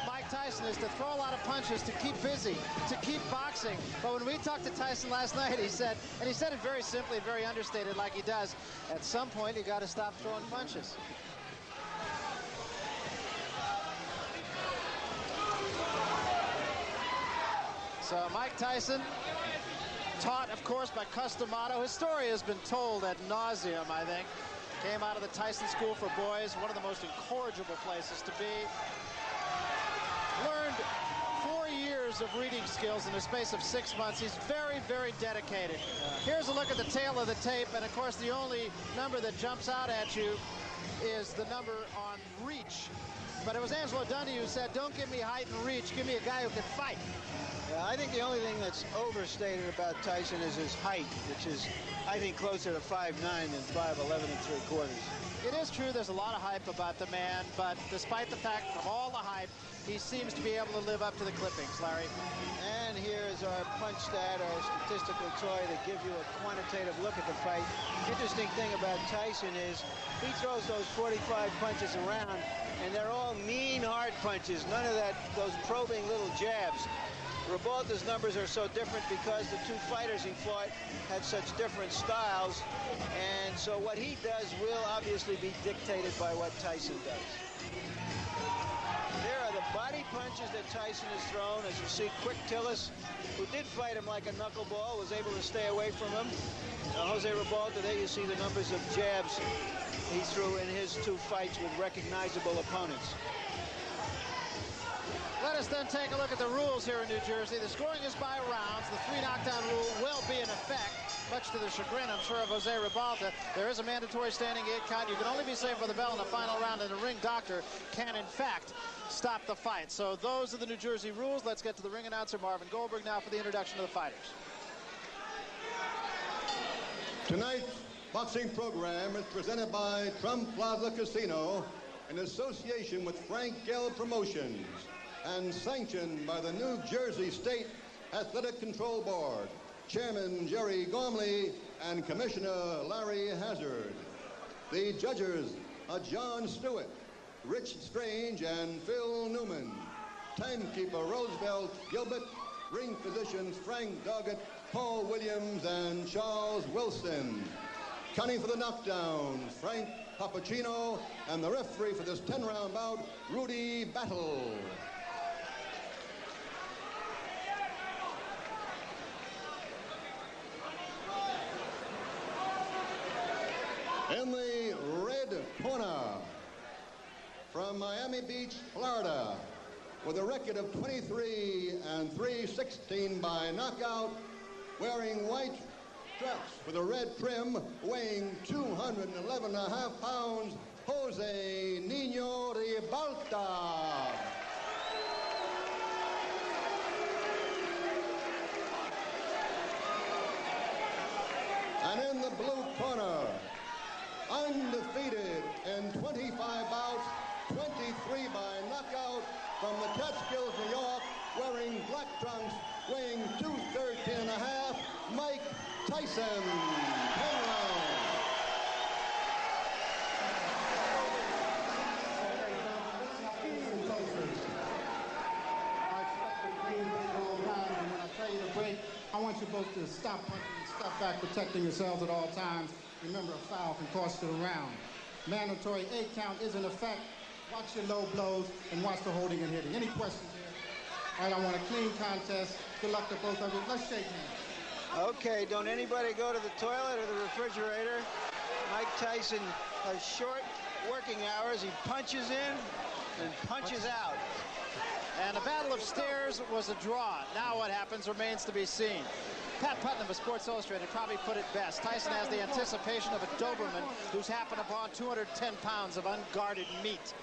Mike Tyson is to throw a lot of punches, to keep busy, to keep boxing. But when we talked to Tyson last night, he said, and he said it very simply, very understated like he does, at some point you got to stop throwing punches. So Mike Tyson, taught, of course, by Customato. His story has been told ad nauseum, I think. Came out of the Tyson School for Boys, one of the most incorrigible places to be. Learned 4 years of reading skills in the space of 6 months. He's very, very dedicated. Here's a look at the tail of the tape, and of course the only number that jumps out at you is the number on reach. But it was Angelo Dundee who said, don't give me height and reach, give me a guy who can fight. Yeah, I think the only thing that's overstated about Tyson is his height, which is, I think, closer to 5'9" than 5'11 3/4. It is true there's a lot of hype about the man, but despite the fact of all the hype, he seems to be able to live up to the clippings, Larry. And here's our punch stat, our statistical toy that gives you a quantitative look at the fight. Interesting thing about Tyson is he throws those 45 punches around, and they're all mean, hard punches. None of that, those probing little jabs. Ribalta's numbers are so different because the two fighters he fought had such different styles, and so what he does will obviously be dictated by what Tyson does. There are the body punches that Tyson has thrown. As you see, Quick Tillis, who did fight him like a knuckleball, was able to stay away from him. José Ribalta, there you see the numbers of jabs he threw in his two fights with recognizable opponents. Let us then take a look at the rules here in New Jersey. The scoring is by rounds. The 3 knockdown rule will be in effect, much to the chagrin, I'm sure, of José Ribalta. There is a mandatory standing 8 count. You can only be saved for the bell in the final round, and the ring doctor can, in fact, stop the fight. So those are the New Jersey rules. Let's get to the ring announcer, Marvin Goldberg, now for the introduction of the fighters. Tonight's boxing program is presented by Trump Plaza Casino in association with Frank Gell Promotions, and sanctioned by the New Jersey State Athletic Control Board, Chairman Jerry Gormley and Commissioner Larry Hazard. The judges are John Stewart, Rich Strange, and Phil Newman. Timekeeper Roosevelt Gilbert. Ring physicians Frank Doggett, Paul Williams, and Charles Wilson. Counting for the knockdowns, Frank Papacino, and the referee for this 10-round bout, Rudy Battle. In the red corner, from Miami Beach, Florida, with a record of 23 and 3/16 by knockout, wearing white straps with a red trim, weighing 211.5 pounds, José Niño Ribalta. And in the blue corner, undefeated in 25 bouts, 23 by knockout, from the Catskills, New York, wearing black trunks, weighing 213.5, Mike Tyson. 10 rounds. I want you both to stop punching and step back, protecting yourselves at all times. Remember, a foul can cost you the round. Mandatory 8 count is in effect. Watch your low blows and watch the holding and hitting. Any questions here? All right, I want a clean contest. Good luck to both of you. Let's shake hands. Okay, don't anybody go to the toilet or the refrigerator. Mike Tyson has short working hours. He punches in and punches out. And the Battle of Stairs was a draw. Now what happens remains to be seen. Pat Putnam of Sports Illustrated probably put it best. Tyson has the anticipation of a Doberman who's happened upon 210 pounds of unguarded meat.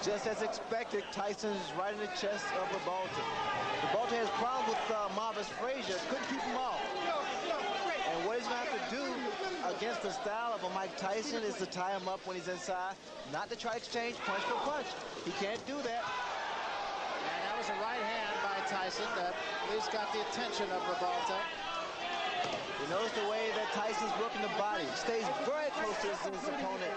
Just as expected, Tyson is right in the chest of Ribalta. Ribalta has problems with Marvis Frazier. Couldn't keep him off. And what he's going to have to do against the style of a Mike Tyson is to tie him up when he's inside, not to try to exchange punch for punch. He can't do that. And that was a right hand by Tyson that at least got the attention of Ribalta. You notice the way that Tyson's working the body. Stays very close to his opponent.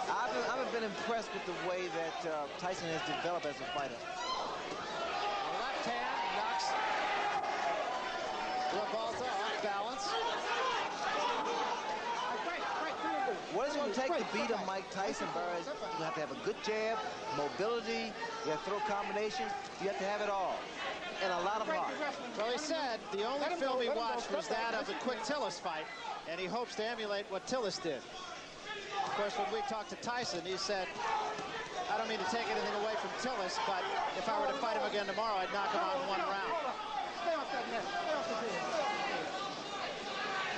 I've been impressed with the way that Tyson has developed as a fighter. Left hand knocks Ribalta off balance. What it's going to take to beat a Mike Tyson, Barry, is you have to have a good jab, mobility, you have to throw combinations, you have to have it all. And a lot of heart. Well, he said the only film he watched was that of the quick Tillis fight, and he hopes to emulate what Tillis did. Of course, when we talked to Tyson, he said, I don't mean to take anything away from Tillis, but if I were to fight him again tomorrow, I'd knock him out in one round.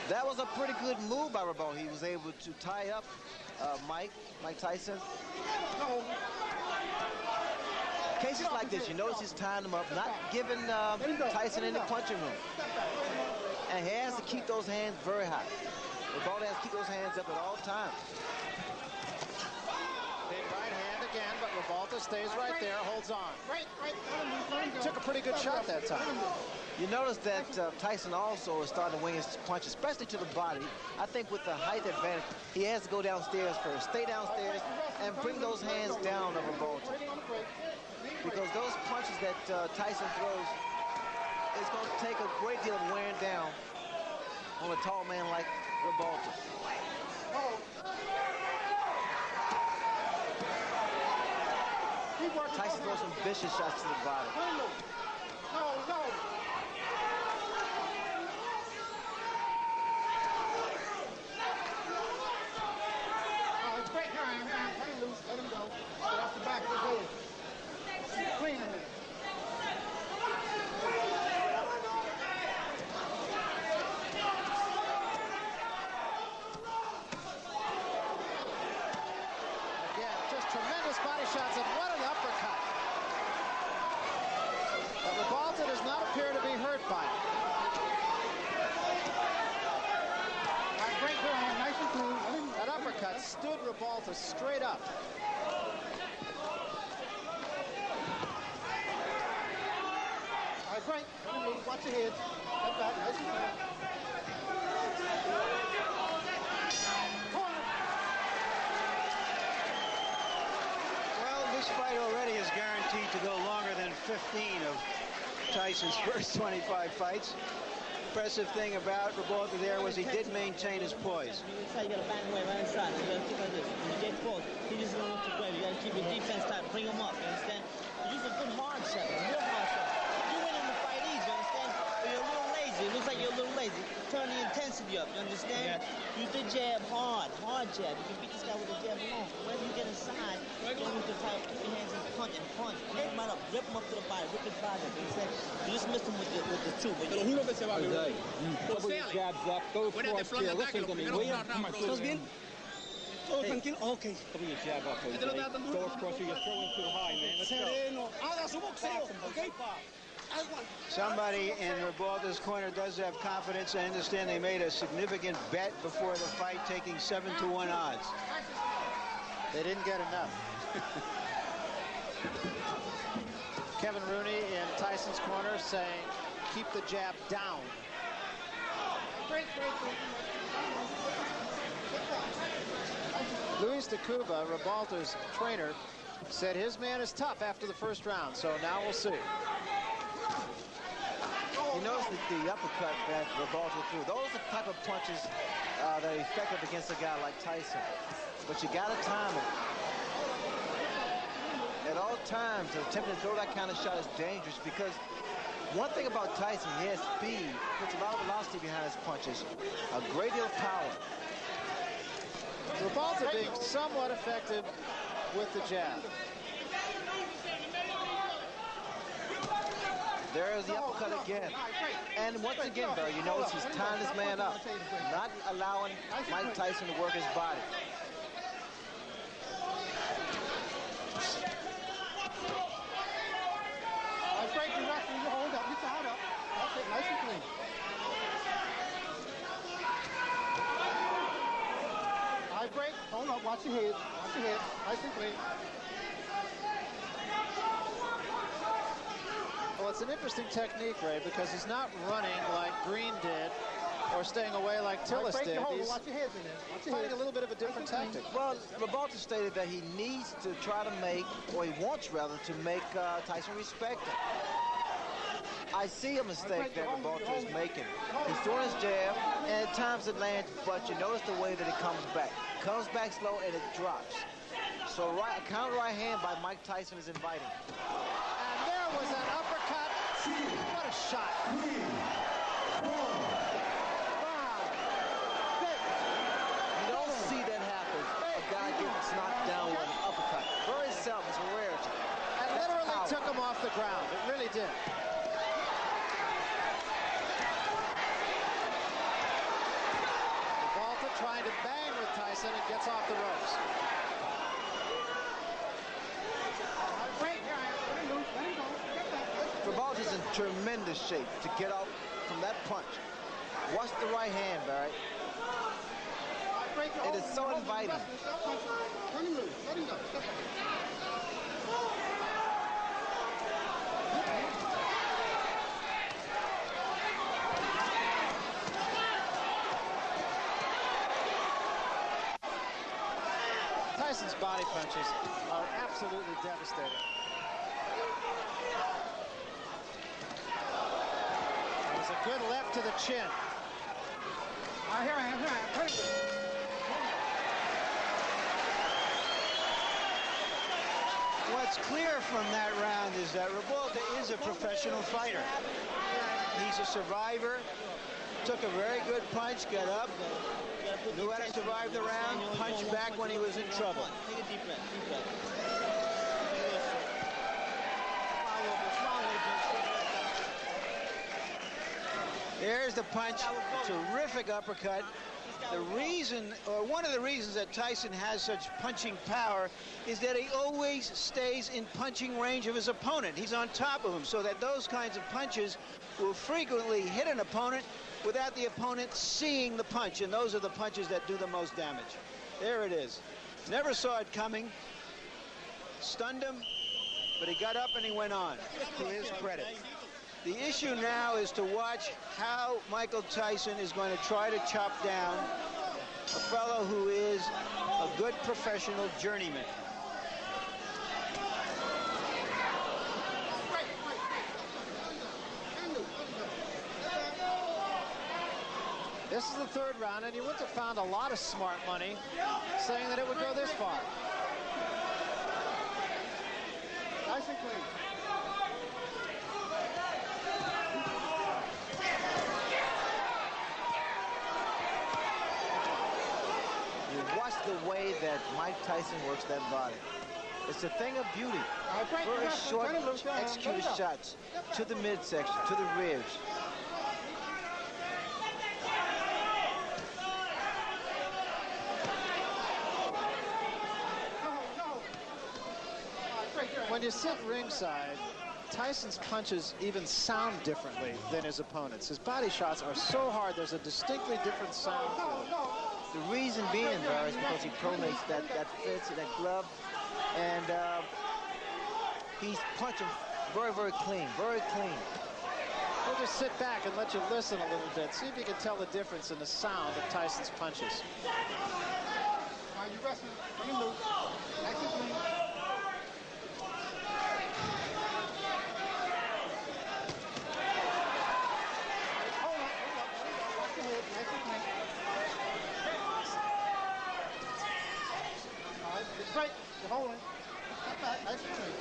That was a pretty good move by Ribalta. He was able to tie up Mike Tyson. Cases like this, you notice he's tying him up, not giving Tyson any punching room. And he has to keep those hands very high. Ribalta has to keep those hands up at all times. Big right hand again, but Ribalta stays right there, holds on. Took a pretty good shot that time. You notice that Tyson also is starting to wing his punch, especially to the body. I think with the height advantage, he has to go downstairs first. Stay downstairs and bring those hands down of Ribalta. Because those punches that Tyson throws is going to take a great deal of wearing down on a tall man like Ribalta. Tyson throws some vicious shots to the body. Let him go. Get off the back of his head. Clean him. Again, just tremendous body shots, and what an uppercut. But Ribalta does not appear to be hurt by it. Great hand, nice and clean. That uppercut stood Ribalta straight up. All right, great. Watch your head. Step back, nice and clean. Well, this fight already is guaranteed to go longer than 15 of Tyson's first 25 fights. Impressive thing about Ribalta there was he did maintain his poise. You got to bang away right inside. You got to keep like this. When you get close, he just don't look too great. You got to keep your defense tight. Bring him up. You understand? You use a good hard shot, a real hard shot. You win in the fight easy. You understand? But you're a little lazy. It looks like you're a little lazy. Turn the intensity up. You understand? Yeah. Use the jab hard jab. You can beat this guy with a jab alone. Whenever you get inside, you don't need to try to keep your hands in punch and punch. Keep him right up. Rip him up to the body. Rip his body up. You understand? You just missed him with the two. But you Couple your jabs up, go across here, listen to me, will you? ¿Estás bien? ¿Todo tranquilo? Ok. Couple your jab up, Jose. Go across here, you're throwing too high, man. Let's go. Sereno. Haga su boxeo, ok? Somebody in Ribalta's corner does have confidence. I understand they made a significant bet before the fight, taking 7-to-1 odds. They didn't get enough. Kevin Rooney in Tyson's corner saying, keep the jab down. Luis de Cuba, Ribalta's trainer, said his man is tough after the first round, so now we'll see. You notice the uppercut that Ribalta threw. Those are the type of punches that are effective against a guy like Tyson. But you got to time it. At all times, attempting to throw that kind of shot is dangerous because one thing about Tyson, he has speed, puts a lot of velocity behind his punches, a great deal of power. Ribalta being somewhat effective with the jab. There's the uppercut again. And once again, Barry, you notice he's tying this man up, not allowing Mike Tyson to work his body. Hold up, you tied up. That's it, nice and clean. All right, break. Hold up, watch your head. Watch your head. Nice and clean. Well, it's an interesting technique, Ray, because he's not running like Green did or staying away like Tillis did. He's watch your heads in there. Watch your fighting heads. a little bit of a different tactic. Well, Ribalta stated that he needs to try to make, or he wants rather, to make Tyson respect him. I see a mistake that Ribalta is making. He's throwing his jab, and at times it lands, but you notice the way that it comes back. Comes back slow, and it drops. So a counter right hand by Mike Tyson is inviting. And there was an uppercut. What a shot. You don't see that happen. A guy gets knocked down with an uppercut. Very seldom. It's a rarity. And literally took him off the ground. It really did. Ribalta trying to bang with Tyson and gets off the ropes. Ribalta's in tremendous shape to get out from that punch. Watch the right hand, Barry. It is so inviting. Let him loose. Let him go. Step back. Tyson's body punches are absolutely devastating. It was a good left to the chin. Here I am. What's clear from that round is that Ribalta is a professional fighter. He's a survivor. Took a very good punch, got up, knew how to survive the round, punched back when he was in trouble. Take a deep breath, deep breath. There's the punch, terrific uppercut. The reason, or one of the reasons that Tyson has such punching power is that he always stays in punching range of his opponent. He's on top of him, so that those kinds of punches will frequently hit an opponent without the opponent seeing the punch, and those are the punches that do the most damage. There it is. Never saw it coming. Stunned him, but he got up and he went on, to his credit. The issue now is to watch how Michael Tyson is going to try to chop down a fellow who is a good professional journeyman. This is the third round, and you wouldn't have found a lot of smart money saying that it would go this far. Tyson clean. Watch the way that Mike Tyson works that body. It's a thing of beauty. Very short, executed shots to the midsection, to the ribs. When you sit ringside, Tyson's punches even sound differently than his opponents. His body shots are so hard, there's a distinctly different sound to it. The reason being, Barry, is because he pronates that fist, that glove, and he's punching very, very clean, very clean. We'll just sit back and let you listen a little bit. See if you can tell the difference in the sound of Tyson's punches. Are you wrestling? Bring him loose. Nice and clean. Hold on. Watch your head. Nice and clean. All right, it's great. You're holding. Step back. Nice and clean.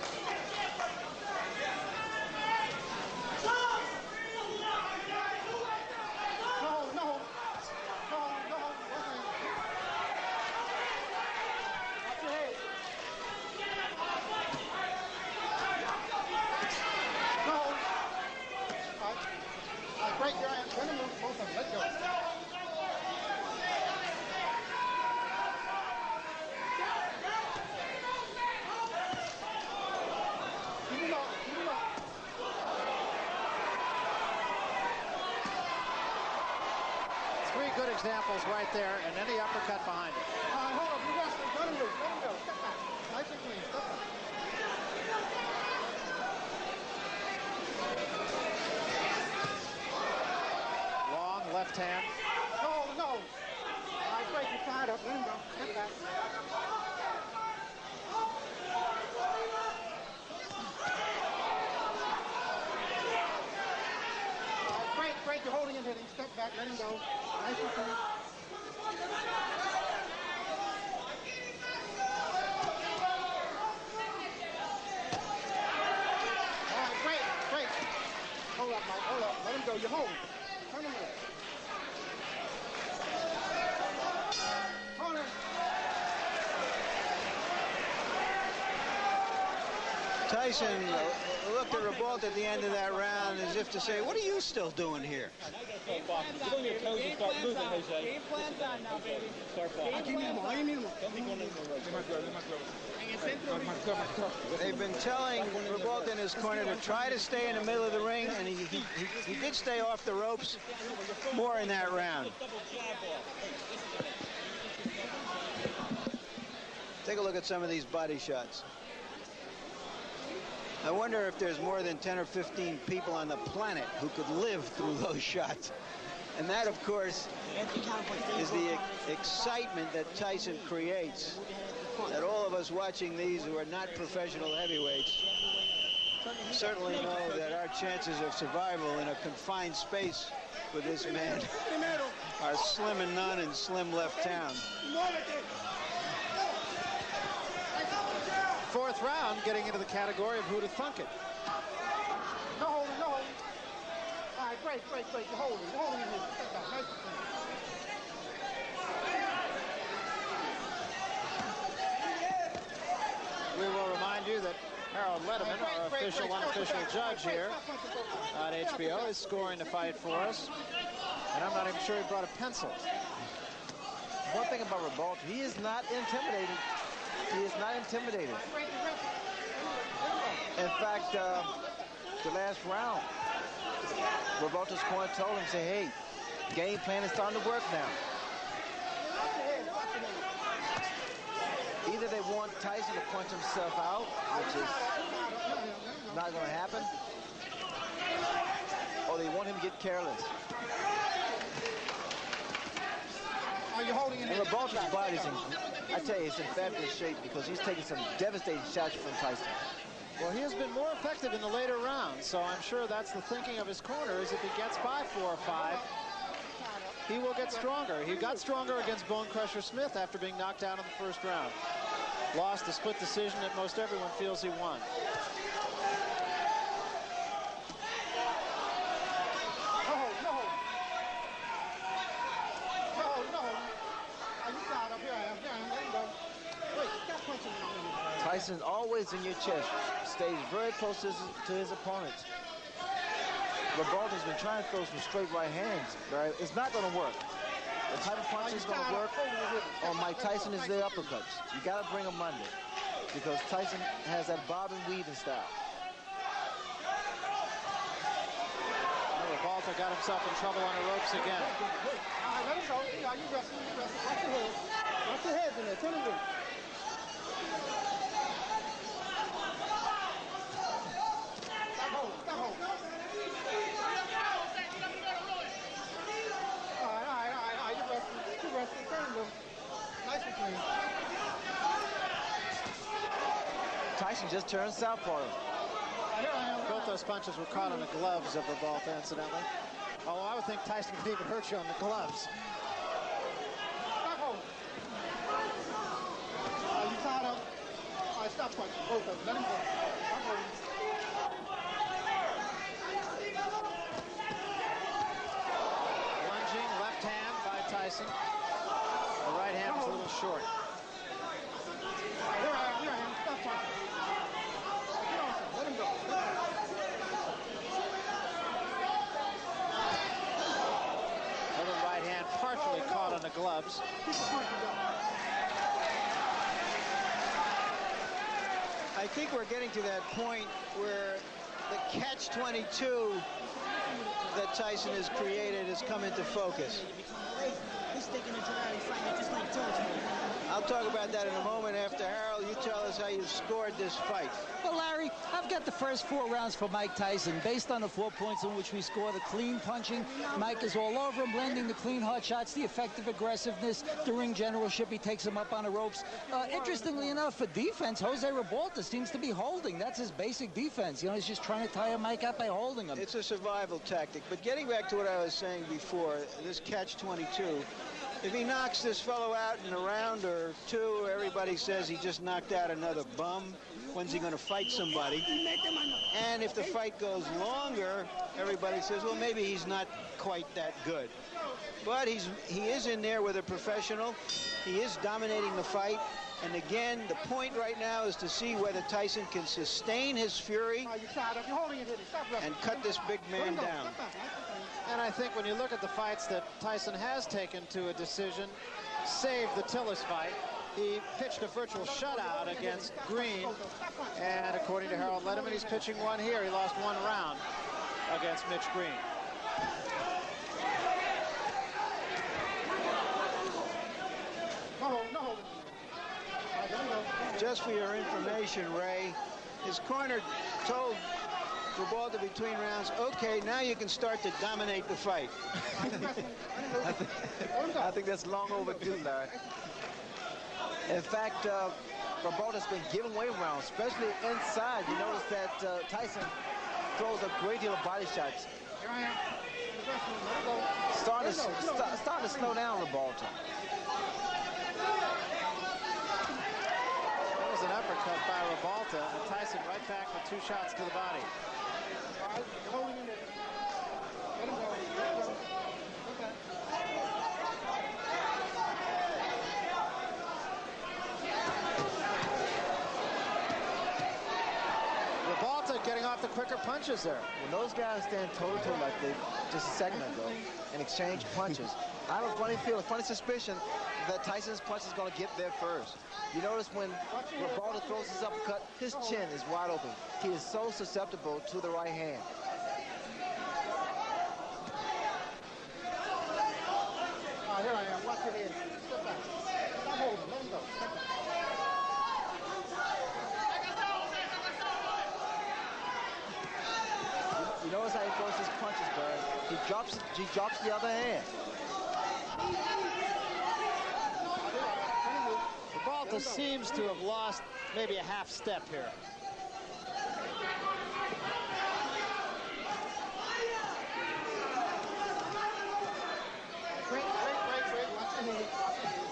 Break your hands. Let him move. Both of them. Let go. Keep him up. Keep him up. Three good examples right there, and any uppercut behind it. All right, hold up. You wrestling. Let him loose. Let him go. Step back. Nice and clean. Step back. Left hand. Great, you're holding him here. Step back, let him go. Nice and clean. All right, great. Hold up, Mike, hold up. Let him go, you're holding. Turn him over. Hold him. Tyson looked at Ribalta at the end of that round as if to say, what are you still doing here? Get on your toes and start moving, Jose. Game plan's on now, baby. Start falling. They've been telling Ribalta in his corner to try to stay in the middle of the ring, and he did stay off the ropes more in that round. Take a look at some of these body shots. I wonder if there's more than 10 or 15 people on the planet who could live through those shots. And that, of course, is the excitement that Tyson creates, that all of us watching these who are not professional heavyweights certainly know that our chances of survival in a confined space with this man are slim and none in slim left town. Fourth round, getting into the category of who to thunk it. No holding, no holding. All right, great. You're holding him here. Step back, nice and clean. We will remind you that Harold Letterman, our official, unofficial judge here on HBO, is scoring the fight for us. And I'm not even sure he brought a pencil. One thing about Ribalta, he is not intimidated. He is not intimidated. In fact, the last round, Ribalta's corner told him, say, hey, game plan is starting to work now. Either they want Tyson to punch himself out, which is not going to happen, or they want him to get careless. Are you holding him? And Ribalta's body's in, I tell you, it's in fabulous shape because he's taking some devastating shots from Tyson. Well, he has been more effective in the later rounds, so I'm sure that's the thinking of his corner, is if he gets by 4 or 5, he will get stronger. He got stronger against Bone Crusher Smith after being knocked out in the first round. Lost a split decision that most everyone feels he won. Tyson always in your chest, stays very close to his opponents. Ribalta's been trying to throw some straight right hands, right? It's not going to work. The type of punch is going to work on Mike Tyson is their uppercuts. You got to bring them under because Tyson has that bob and weave style. Ribalta got himself in trouble on the ropes again. All right, let him go. You wrestling. Watch your head. Watch your head in there. Turn him in. Tyson just turned southpaw. Both those punches were caught on the gloves of Ribalta, incidentally. Although I would think Tyson could even hurt you on the gloves. You tied up. All right, stop punching. Both of them. Let him go. Stop holding. Lunging left hand by Tyson. The right hand was a little short. Here I am. Stop punching. Get on, let him go. Little right hand partially caught on the gloves. Keep the punching going. I think we're getting to that point where the catch-22 that Tyson has created has come into focus. He's thinking into that, he's fighting just like George. I'll talk about that in a moment. After Harold, you tell us how you scored this fight. Well, Larry, I've got the first 4 rounds for Mike Tyson. Based on the 4 points in which we scored, the clean punching, Mike is all over him, landing the clean hard shots, the effective aggressiveness, the ring generalship. He takes him up on the ropes. Interestingly enough, for defense, José Ribalta seems to be holding. That's his basic defense. You know, he's just trying to tire Mike out by holding him. It's a survival tactic. But getting back to what I was saying before, this catch-22, if he knocks this fellow out in a round or 2, everybody says he just knocked out another bum. When's he going to fight somebody? And if the fight goes longer, everybody says, well, maybe he's not quite that good. But he is in there with a professional. He is dominating the fight. And again, the point right now is to see whether Tyson can sustain his fury and cut this big man down. And I think when you look at the fights that Tyson has taken to a decision, save the Tillis fight, he pitched a virtual shutout against Green. And according to Harold Letterman, he's pitching one here. He lost 1 round against Mitch Green. Just for your information, Ray, his corner told Ribalta between rounds, okay, now you can start to dominate the fight. I think that's long overdue, Larry. In fact, Ribalta's been giving away rounds, especially inside. You notice that Tyson throws a great deal of body shots. Starting to slow down Ribalta. That was an uppercut by Ribalta, and Tyson right back with 2 shots to the body. Ribalta getting off the quicker punches there. When those guys stand toe-to-toe like they just a second ago and exchange punches, I have a funny suspicion that Tyson's punch is going to get there first. You notice when Ribalta throws his uppercut, his chin is wide open. He is so susceptible to the right hand. Here I am. Watch it in. Step back. Stop holding. Let him go. Step back. You notice how he throws his punches, Bird. He drops the other hand. Ribalta seems to have lost maybe a half step here.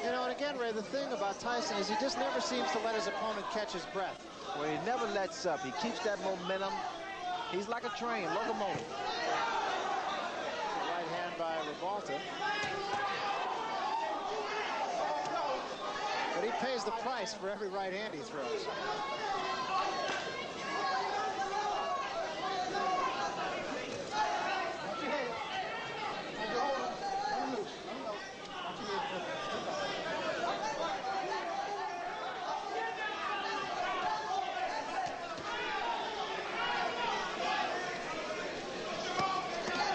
You know, and again, Ray, the thing about Tyson is he just never seems to let his opponent catch his breath. Well, he never lets up. He keeps that momentum. He's like a train, locomotive. Right hand by Ribalta. But he pays the price for every right hand he throws.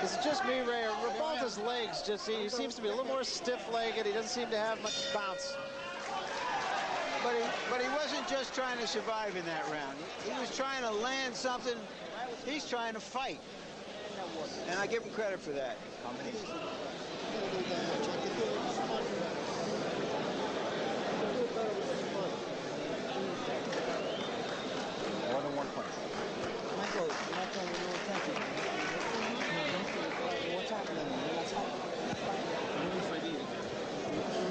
Is it just me, Ray? Ribalta's legs just, he seems to be a little more stiff-legged. He doesn't seem to have much bounce. But he wasn't just trying to survive in that round. He was trying to land something. He's trying to fight. And I give him credit for that. More than 1 punch.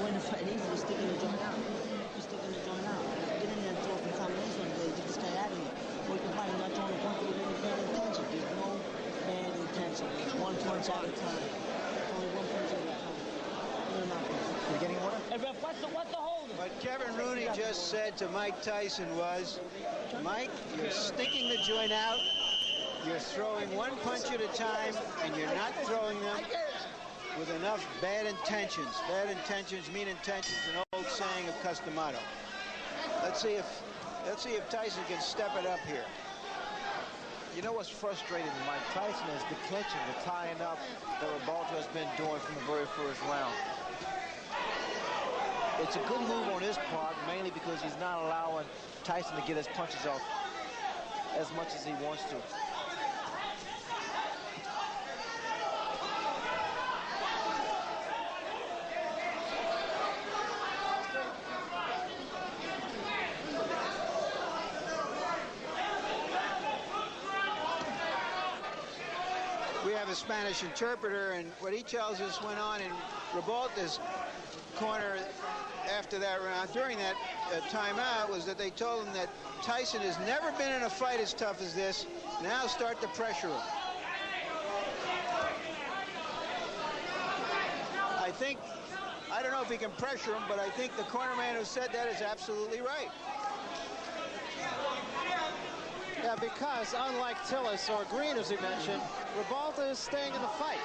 When the fight is, you're sticking the joint out. You're sticking the joint out. Get in there and throw some combination to get this guy out of here. Or you can fight him not throwing a punch with any bad intention. There's no bad intention. It's 1 punch at a time. Only 1 punch at a time. You're getting water? Hey, Ref, what's the holding? What Kevin Rooney just said to Mike Tyson was, Mike, you're sticking the joint out. You're throwing 1 punch at a time, and you're not throwing them with enough bad intentions. Bad intentions mean intentions, an old saying of Customato. Let's see if Tyson can step it up here. You know what's frustrating Mike Tyson is the clinching, the tying up that Ribalta has been doing from the very first round. It's a good move on his part, mainly because he's not allowing Tyson to get his punches off as much as he wants to. We have a Spanish interpreter, and what he tells us went on in Ribalta's corner after that round, during that timeout, was that they told him that Tyson has never been in a fight as tough as this. Now start to pressure him. I don't know if he can pressure him, but I think the corner man who said that is absolutely right. Yeah, because unlike Tillis or Green, as he mentioned, Ribalta is staying in the fight.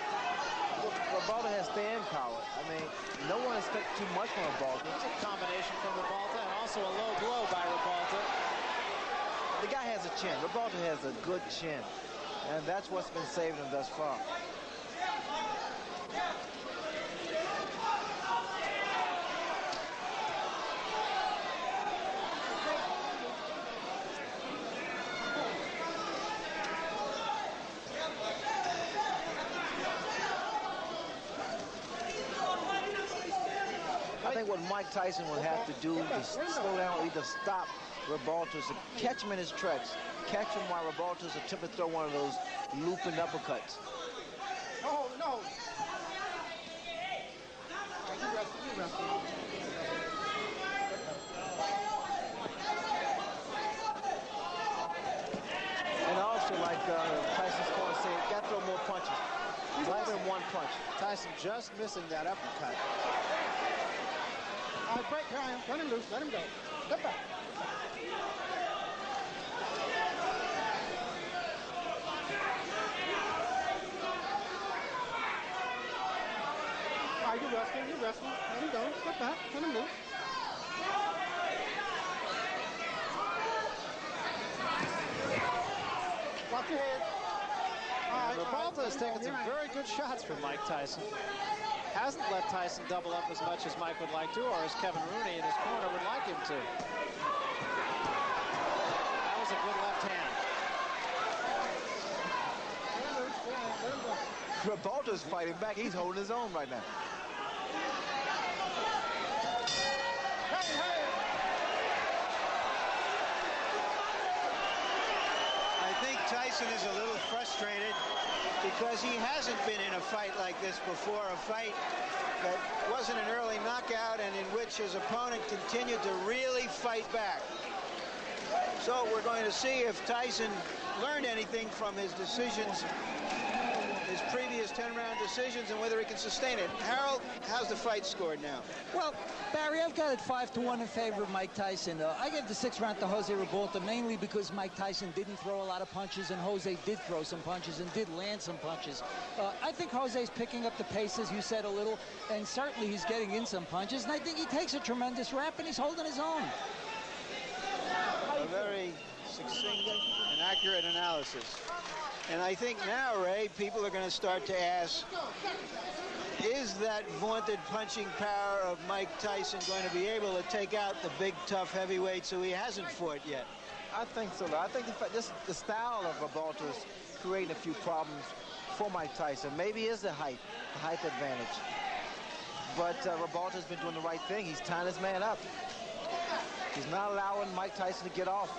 Ribalta has staying power. I mean, no one expects too much from Ribalta. It's a combination from Ribalta and also a low blow by Ribalta. The guy has a chin. Ribalta has a good chin, and that's what's been saving him thus far. I think what Mike Tyson would have to do to slow down or either stop Ribalta is to catch him in his tracks. Catch him while Ribalta's attempting to throw one of those looping uppercuts. Oh, no. You wrestle. And also, like Tyson's going to say, got to throw more punches. Rather than one punch. Tyson just missing that uppercut. All right, break. Here I am. Let him loose. Let him go. Step back. All right, you wrestling. Let him go. Step back. Let him loose. Watch your head. All right, Ribalta has taken some very good shots from Mike Tyson. Hasn't let Tyson double up as much as Mike would like to, or as Kevin Rooney in his corner would like him to. That was a good left hand. Ribalta's fighting back. He's holding his own right now. I think Tyson is a little frustrated because he hasn't been in a fight like this before, a fight that wasn't an early knockout and in which his opponent continued to really fight back. So we're going to see if Tyson learned anything from his decisions, his previous 10-round decisions, and whether he can sustain it. Harold, how's the fight scored now? Well, Barry, I've got it 5-1 in favor of Mike Tyson. I gave the 6th round to José Ribalta mainly because Mike Tyson didn't throw a lot of punches and Jose did throw some punches and did land some punches. I think Jose's picking up the pace, as you said, a little, and certainly he's getting in some punches, and I think he takes a tremendous rap and he's holding his own. A very succinct and accurate analysis. And I think now, Ray, people are going to start to ask, is that vaunted punching power of Mike Tyson going to be able to take out the big, tough heavyweights who he hasn't fought yet? I think so. I think the style of Ribalta is creating a few problems for Mike Tyson. Maybe it is the height advantage. But Ribalta's been doing the right thing. He's tying his man up. He's not allowing Mike Tyson to get off.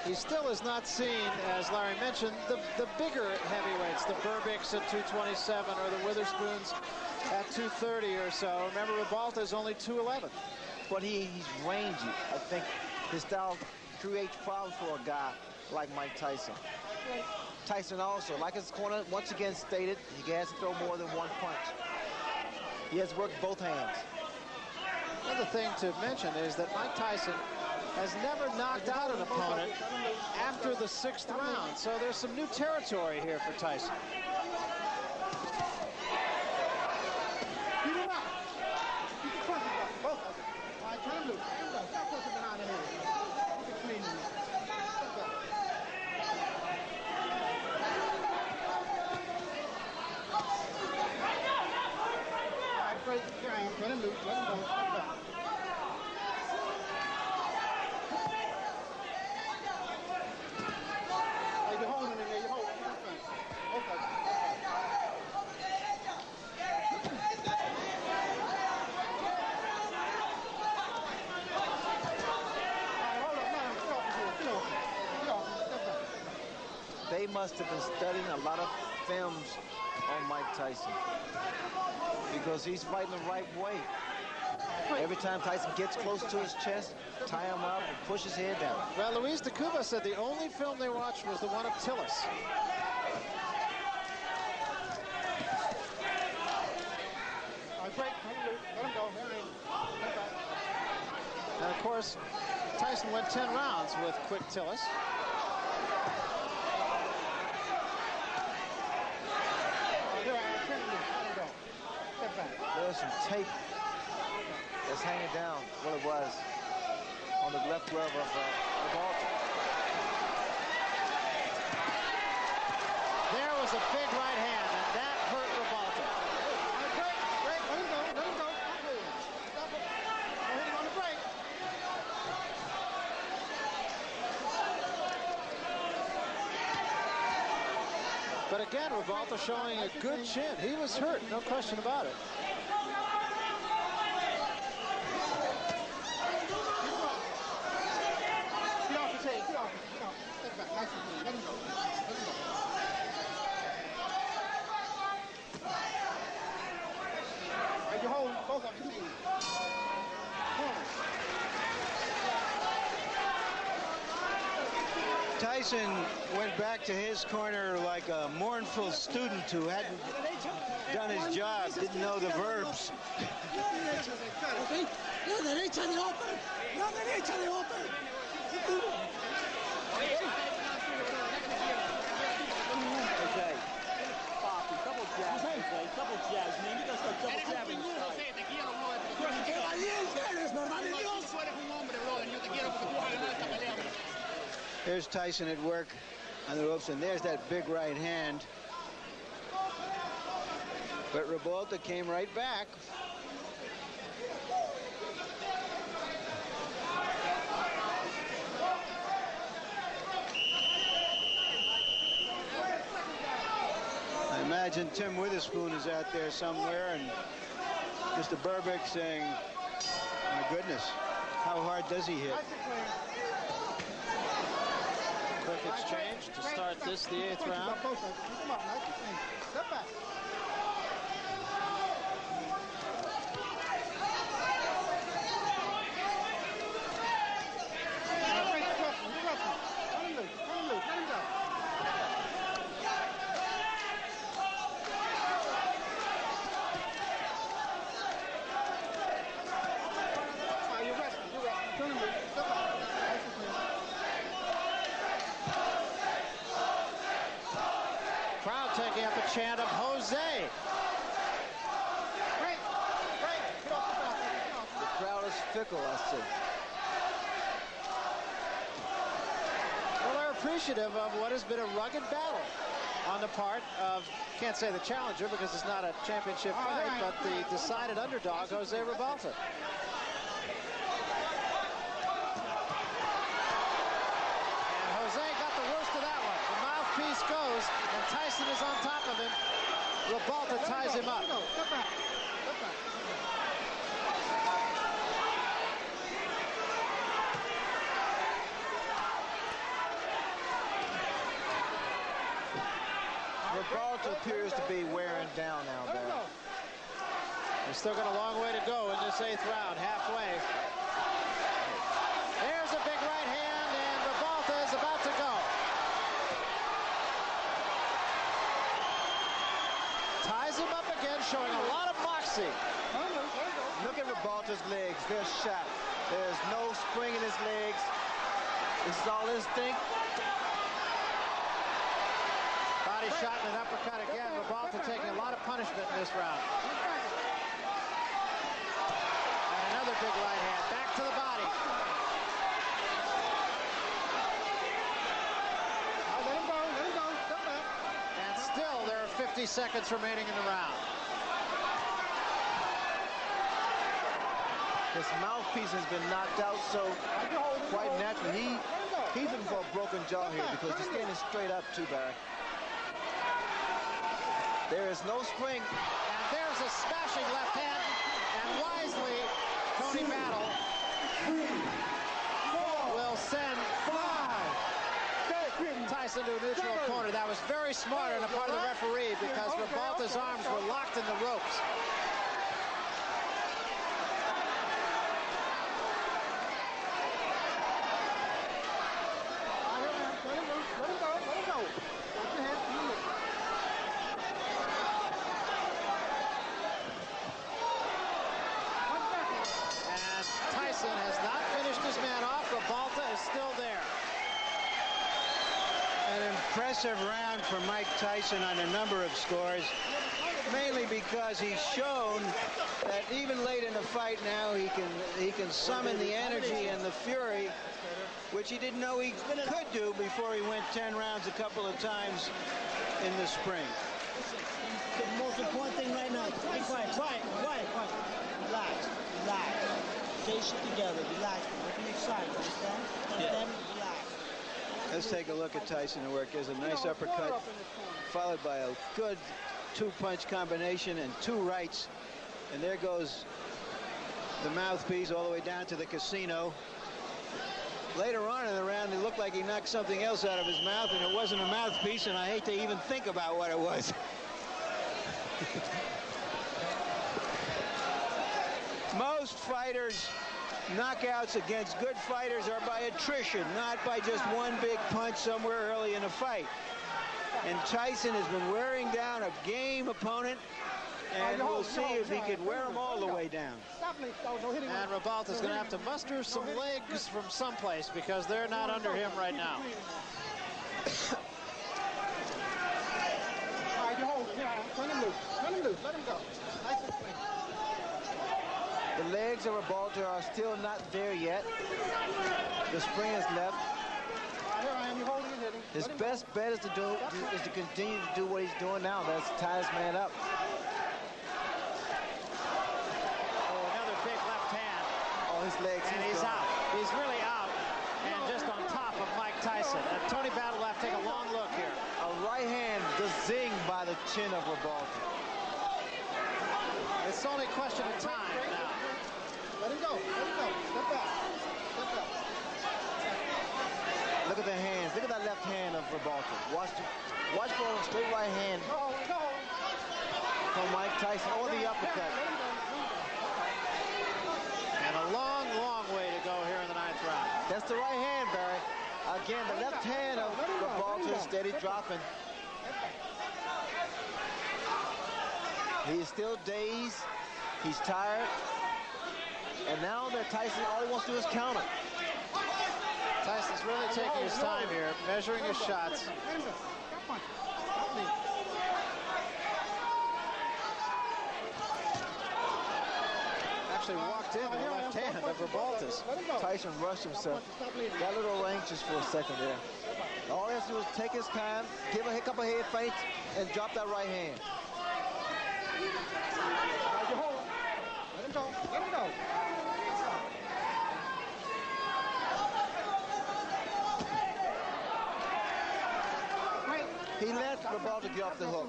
He still is not seen, as Larry mentioned, the bigger heavyweights, the Burbicks at 227 or the Witherspoons at 230 or so. Remember, Ribalta is only 211. But he's rangy. I think his style creates problems for a guy like Mike Tyson. Tyson also, like his corner once again stated, he has to throw more than one punch. He has worked both hands. Another thing to mention is that Mike Tyson has never knocked out an opponent after the 6th round. So there's some new territory here for Tyson. Keep him up. Keep the punches up. Both of them. All right, turn him loose. Stop pushing behind the head. Keep it clean. All right, break. Here I am. Let him loose. Let him go. Step back. Hey, you're holding in there. You're holding. Okay. They must have been studying a lot of films on Mike Tyson because he's fighting the right way. Every time Tyson gets close to his chest, tie him up and push his head down. Well, Luis de Cuba said the only film they watched was the one of Tillis. Break. Let him go. And of course, Tyson went 10 rounds with quick Tillis. There's some tape that's hanging down, what it was, on the left glove of Ribalta. There was a big right hand, and that hurt Ribalta. Break. Let him go. Let him go. Stop it. Don't hit him on the break. But again, Ribalta showing a good chin. He was hurt, no question about it. Get off the tape. Get off. Step back. Nice and clean. Let him go. Let him go. Hey, you hold both of your knees. Tyson went back to his corner like a mournful student who hadn't done his job, didn't know the verbs. Okay. Double jabs, double jabs, man. You gotta start double jabbing. There's Tyson at work on the ropes, and there's that big right hand. But Ribalta came right back. I imagine Tim Witherspoon is out there somewhere, and Mr. Burbick saying, my goodness, how hard does he hit? Quick exchange to start this, the 8th round. Crowd taking up a chant of Jose. The crowd is fickle, I see. Well, they're appreciative of what has been a rugged battle on the part of, can't say the challenger because it's not a championship fight, but the decided underdog, Jose Ribalta. And Jose got the worst of that one. The mouthpiece goes, and Tyson is on top of him. Ribalta ties him up. Ribalta appears to be wearing down now, Barry. We've still got a long way to go in this 8th round, halfway. There's a big right hand, and Ribalta is about to go. Ties him up again, showing a lot of moxie. Look at Ribalta's legs. They're shot. There's no spring in his legs. This is all instinct. Body shot and an uppercut again. Ribalta taking a lot of punishment in this round. And another big right hand. Back to the body. Let him go. Step back. And still there are 50 seconds remaining in the round. His mouthpiece has been knocked out, so quite naturally he's in for a broken jaw here because he's standing straight up too, Barry. There is no spring. And there's a smashing left hand, and wisely Tony Battle will send Tyson to a neutral corner. That was very smart on the part of the referee because Ribalta's arms were locked in the ropes. And Tyson has not finished his man off. Ribalta is still there. An impressive round for Mike Tyson on a number of scores, mainly because he's shown that even late in the fight now he can summon the energy and the fury, which he didn't know he could do before he went 10 rounds a couple of times in the spring. The most important thing right now, be quiet, quiet. Relax. Stay shit together, relax. Don't be excited, understand? Understand? Relax. Let's take a look at Tyson at work. There's a nice uppercut, followed by a good two-punch combination and two rights. And there goes the mouthpiece all the way down to the casino. Later on in the round, it looked like he knocked something else out of his mouth, and it wasn't a mouthpiece, and I hate to even think about what it was. Most fighters' knockouts against good fighters are by attrition, not by just one big punch somewhere early in a fight. And Tyson has been wearing down a game opponent, and we'll see if he can wear him all the way down. And Ribalta's going to have to muster some legs from someplace because they're not under him right now. Turn him loose. Let him go. The legs of Ribalta are still not there yet. The spring is left. His best bet is to continue to do what he's doing now. That's tie his man up. Oh, another big left hand. Oh, his legs. And he's out. He's really out. And just on top of Mike Tyson. And Tony Battle will have to take a long look here. A right hand just zing by the chin of Ribalta. It's only a question of time now. Let him go. Step back. Look at the hands. Look at that left hand of Ribalta. Watch for a straight right hand from Mike Tyson or the uppercut. And a long, long way to go here in the 9th round. That's the right hand, Barry. Again, the left hand of Ribalta is steady dropping. He's still dazed. He's tired. And now that Tyson, all he wants to do is counter. Tyson's really taking his time here, measuring his shots. Actually walked in the left hand of Ribalta's. Tyson rushed himself. Got a little anxious for a second there. All he has to do is take his time, give a couple of head feints, and drop that right hand. Let him go. He let Ribalta get off the hook.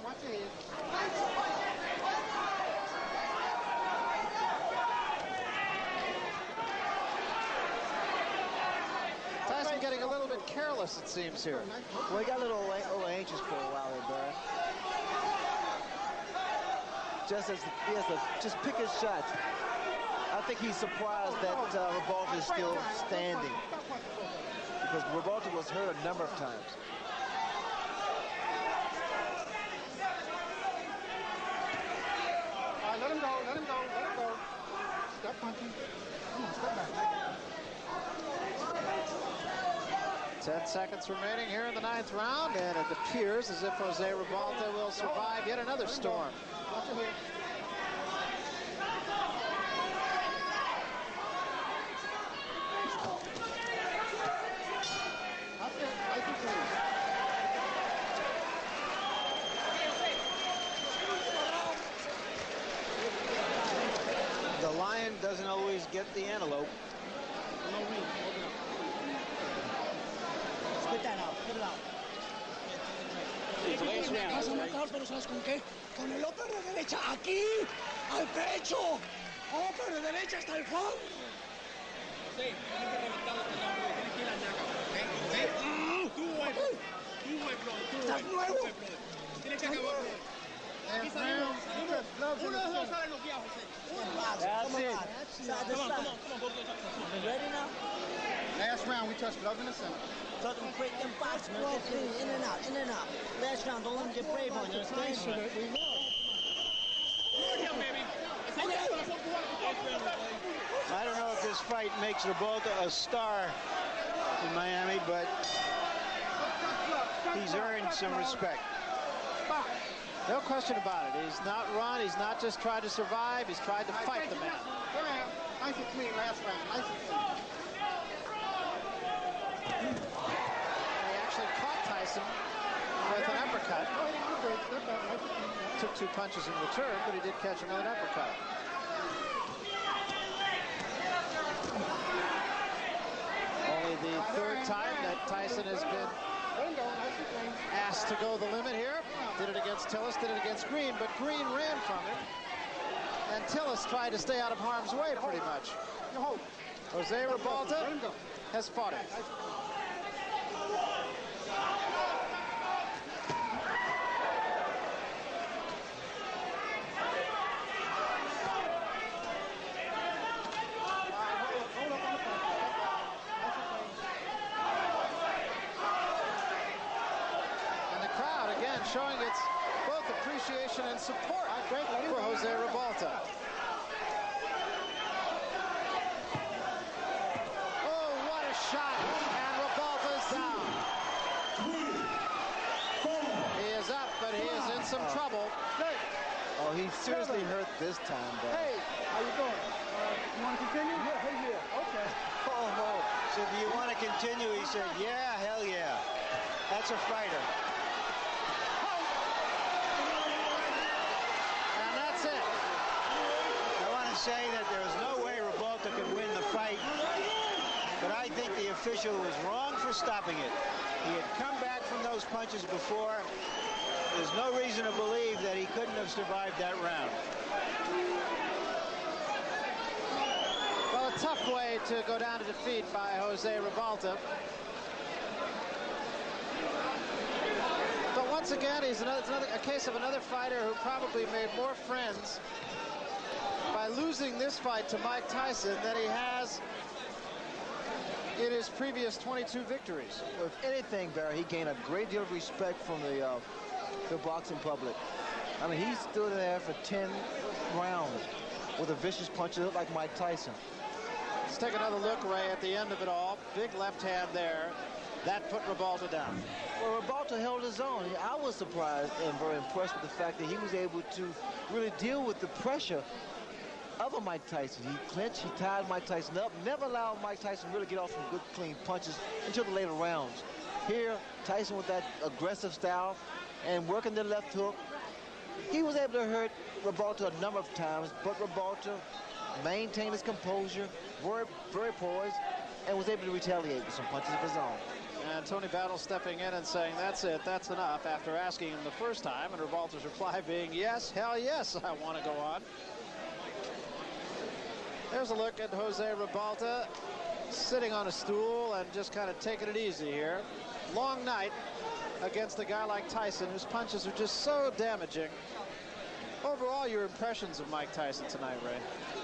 Tyson getting a little bit careless, it seems, here. Well, he got a little anxious for a while there, Barry. He has to just pick his shots. I think he's surprised that Ribalta is still standing because Ribalta was hurt a number of times. Let him go. Stop punching. Come on, step back. 10 seconds remaining here in the 9th round, and it appears as if José Ribalta will survive yet another storm. Watch your head. The Lion doesn't always get the antelope. No ring. Open up. Spit that out. Spit it out. Vas a matar, pero ¿sabes con qué? Con el upper de derecha, aquí, al pecho. Upper de derecha hasta el fondo. Sí, tienes que reventarlo con la mano, tienes que ir a la naca. Tú, güey, bro. Estás nuevo. Tienes que acabar. Aquí salimos. Uno de los dos salen los viejos, José. That's it. Come on. Go get it. You ready now? Last round, we touched gloves in the center. Tell them break them box, man. Get in and out, in and out. Last round, don't let them get brave on you. Understand? I don't know if this fight makes Ribalta a star in Miami, but he's earned some respect. No question about it. He's not run. He's not just tried to survive. He's tried to fight the man. Nice and clean last round. Nice and clean. He actually caught Tyson with an uppercut. Took 2 punches in return, but he did catch another uppercut. Only the 3rd time that Tyson has been asked to go the limit here. Did it against Tillis, did it against Green, but Green ran from it. And Tillis tried to stay out of harm's way pretty much. José Ribalta has fought it. Showing its both appreciation and support for José Ribalta. Oh, what a shot! And Ribalta's down. He is up, but he is in some trouble. Oh, he seriously hurt this time, though. Hey, how you doing? You want to continue? Yeah. Okay. Oh. So do you want to continue? He said, yeah, hell yeah. That's a fighter. Say that there was no way Ribalta could win the fight, but I think the official was wrong for stopping it. He had come back from those punches before. There's no reason to believe that he couldn't have survived that round. Well, a tough way to go down to defeat by José Ribalta. But once again, it's a case of another fighter who probably made more friends by losing this fight to Mike Tyson than he has in his previous 22 victories. Well, if anything, Barry, he gained a great deal of respect from the boxing public. I mean, he stood there for 10 rounds with a vicious punch that looked like Mike Tyson. Let's take another look, Ray, at the end of it all. Big left hand there. That put Ribalta down. Well, Ribalta held his own. I was surprised and very impressed with the fact that he was able to really deal with the pressure of a Mike Tyson. He clinched, he tied Mike Tyson up, never allowed Mike Tyson really get off some good, clean punches until the later rounds. Here, Tyson with that aggressive style and working the left hook, he was able to hurt Ribalta a number of times, but Ribalta maintained his composure, very poised, and was able to retaliate with some punches of his own. And Tony Battle stepping in and saying, that's it, that's enough, after asking him the first time, and Ribalta's reply being, yes, hell yes, I want to go on. There's a look at José Ribalta sitting on a stool and just kind of taking it easy here. Long night against a guy like Tyson, whose punches are just so damaging. Overall, your impressions of Mike Tyson tonight, Ray?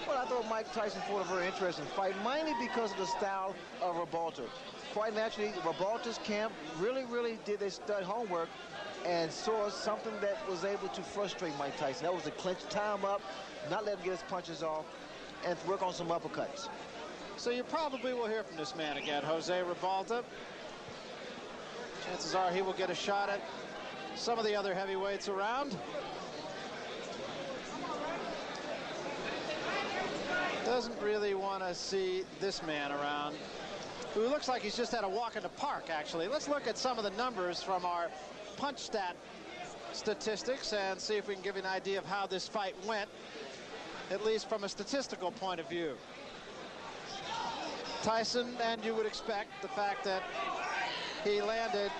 Well, I thought Mike Tyson fought a very interesting fight, mainly because of the style of Ribalta. Quite naturally, Ribalta's camp really did their stud homework and saw something that was able to frustrate Mike Tyson. That was to clinch, tie him up, not let him get his punches off, and work on some uppercuts. So you probably will hear from this man again, José Ribalta. Chances are he will get a shot at some of the other heavyweights around. Doesn't really want to see this man around, who looks like he's just had a walk in the park, actually. Let's look at some of the numbers from our punch stat statistics and see if we can give you an idea of how this fight went. at least from a statistical point of view. Tyson, and you would expect the fact that he landed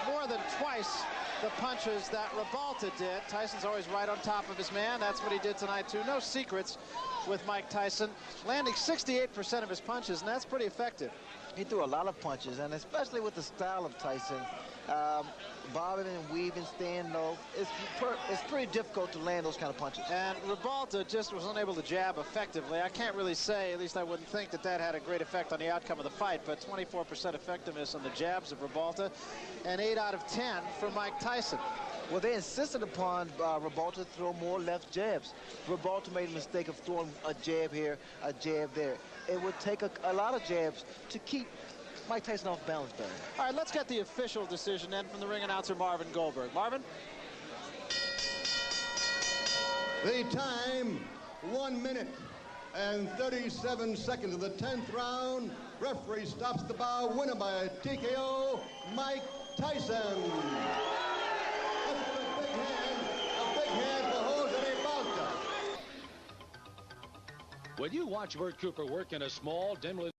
more than twice the punches that Ribalta did. Tyson's always right on top of his man. That's what he did tonight, too. No secrets with Mike Tyson, landing 68% of his punches, and that's pretty effective. He threw a lot of punches, and especially with the style of Tyson, bobbing and weaving, staying low, it's pretty difficult to land those kind of punches. And Ribalta just was unable to jab effectively. I can't really say, at least I wouldn't think that that had a great effect on the outcome of the fight, but 24% effectiveness on the jabs of Ribalta, and 8 out of 10 for Mike Tyson. Well, they insisted upon Ribalta to throw more left jabs. Ribalta made a mistake of throwing a jab here, a jab there. It would take a lot of jabs to keep Mike Tyson off balance better. All right, let's get the official decision then from the ring announcer, Marvin Goldberg. Marvin? The time, 1 minute and 37 seconds of the 10th round. Referee stops the bout. Winner by TKO, Mike Tyson. That's a big hand for José Ribalta. When you watch Bert Cooper work in a small, dimly